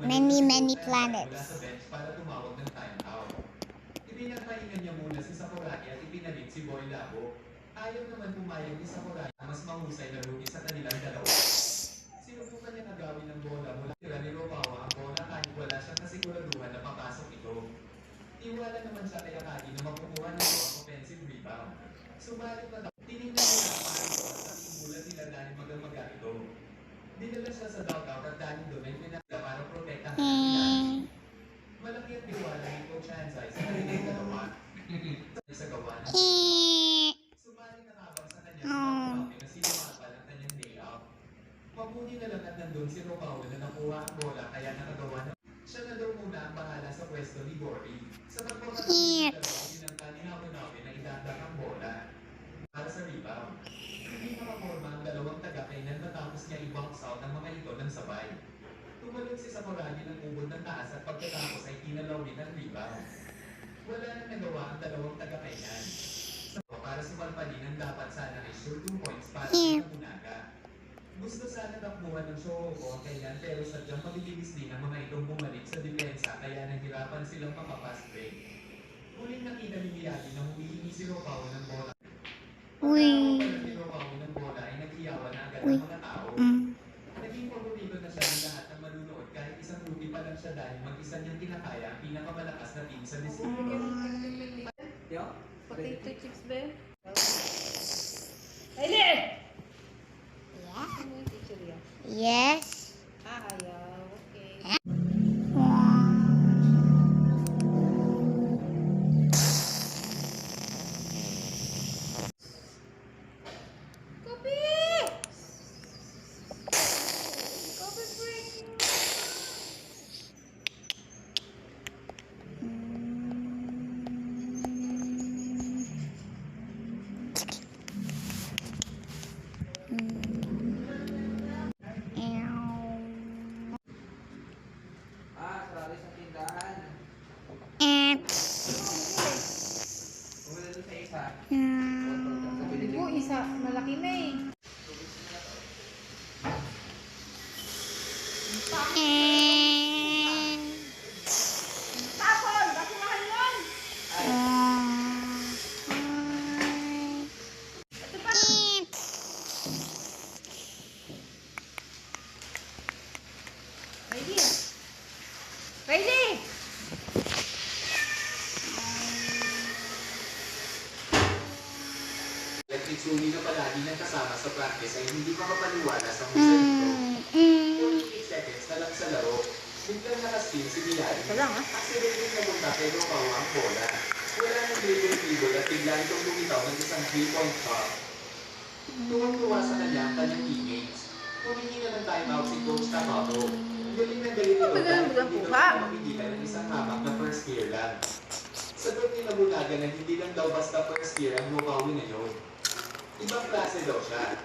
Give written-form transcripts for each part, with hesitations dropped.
many planets. Mula sa bench para tumawag ng timeout. Ipinagpahinga niya muna si Sakuragi at ipinalit si Boy Labo. Ayaw naman pumayag ni Sakuragi na mas mahusay na rookie sa kanilang dalawa. Sinubukan niya agawin ng bola mula tira ni Ropawa ang bola kahit wala siyang kasiguraduhan na papasok ito. Tiwala naman siya kay Akagi na makukuha ng offensive rebound. Subalit na tinignan niya ang paano sa simulan nila dahil magamaga ito. Dinala siya sa dugout at dahil doon ay pinagda para protektahan ang ilan. Malaki ang tiwala ni Coach Hansai sa kanilang dalawa. Sa gawa ng subalit nakabang sa kanya si Ropawa na sinumapal ang kanyang layout. Mabuti na lang at nandun si Ropawa na nakuha ang bola kaya nakagawa na. Siya na daw muna ang bahala sa pwesto ni Gori. Sa pagpapatuloy ng dalawa, sinangka ni Naonabe na idadak ang bola para sa rebound. Hindi makaporma ang dalawang taga-kainan matapos niya i-bounce out ang mga ito ng sabay. Tumalon si Sakuragi ng ubod ng taas at pagkatapos ay kinalaw din ang rebound. Wala nang nagawa ang dalawang taga-kainan. Para sumalpalin ang dapat sana ay sure 2 points para sa Nabunaga. Gusto sana takbuhan ng Shohoko ang kailan pero sadyang pabilis din ang mga itong bumalik sa depensa kaya nahirapan silang makapass break. Huling nakita ni Miyagi na humihingi si Ropawa ng bola. Pagkakaroon ni Ropawa ng bola ay nag-iyawan na agad ng mga tao. Naging paborito na siya ng lahat ng manunood kahit isang rookie pa lang siya dahil mag-isa niyang kinakaya ang pinakamalakas na team sa distrito. Potato chips ba? Aileen! Ano yung teacher yan? Yes. Ayaw. Okay. Kopi! Kopi break! Sorry sa tindahan. Wala doon sa isa. Oh, isa. Malaki na eh. Tapon! Bakit mahal yun? Ito pa. Ready? Ready? Nag-Itsumi na palagi ng kasama sa practice ay hindi makapaniwala sa husay nito. 48 seconds na lang sa laro. Biglang nakaspin si Miyagi. Ito lang, Accelerating na punta kay Ropawa ang bola. Wala nang dribble at bigla itong lumitaw ng isang 3-point shot. Tuwang-tuwa sa kanya ang kanyang teammates. Humingi na ng timeout si Coach Tamato. Galing na galing ito dahil hindi daw mapigilan ng isang hamak na first year lang. Sagot ni Nabunaga na hindi lang daw basta first year ang Ropawa ngayon. Ibang klase daw siya.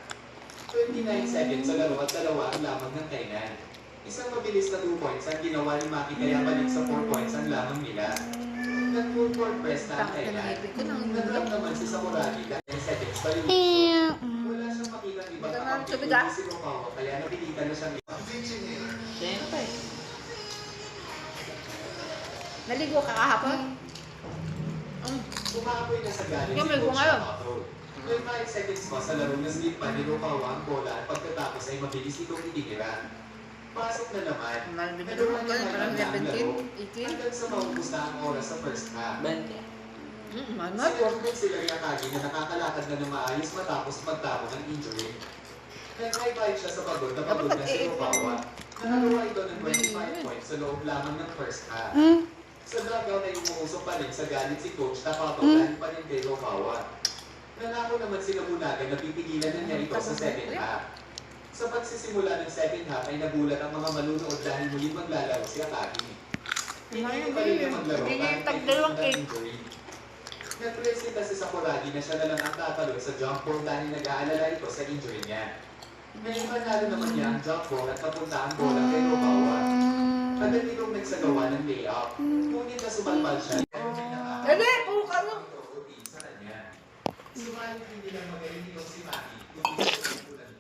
29 seconds sa laro at dalawa ang lamang ng kainan. Isang mabilis na 2 points ang ginawa ni Maki kaya balik sa 4 points ang lamang nila. Nag-full court press na ang kainan. Nag-drop naman si Sakuragi dahil 10 seconds pa rin. Wala siyang makita ng ibang kapatid si Ropawa kaya napilitan na siyang Okay. Naligo ka kahapon? Umapoy na sa galing si Kamil ko Coach ngayon. Tamato. 5 seconds pa sa laro na slip pa ni Ropawa ang bola at pagkatapos ay mabilis itong itinira. Pasok na naman. Nagawa naman ang laro hanggang sa maubos na ang oras sa first half. Sinunod sila ni Akagi na nakakalakad na ng maayos matapos magtapon ng injury. Nag-high five siya sa pagod na pagod na si Ropawa. Nakagawa ito ng 25 points sa loob lamang ng first half. Sa dugout ay umuusok pa rin sa galit si Coach Tamato dahil pa rin kay Ropawa. Nangako naman si Nabunaga na pipigilan na niya ito sa second half. Sa pagsisimula ng second half ay nagulat ang mga manunood dahil muling maglalaro si Akagi. Hindi pa rin na maglaro kahit may tinutang injury. Nagpresita si Sakuragi na siya na lang ang tatalo sa jump ball dahil nag-aalala ito sa injury niya. Ngayon panalo naman niya ang jump ball at napunta ang bola kay Ropawa. Agad itong nagsagawa ng layup. Ngunit na sumalpal siya. Dali! Puro ka mo! Subalit hindi lang magaling itong si Maki, kundi ito ang tulad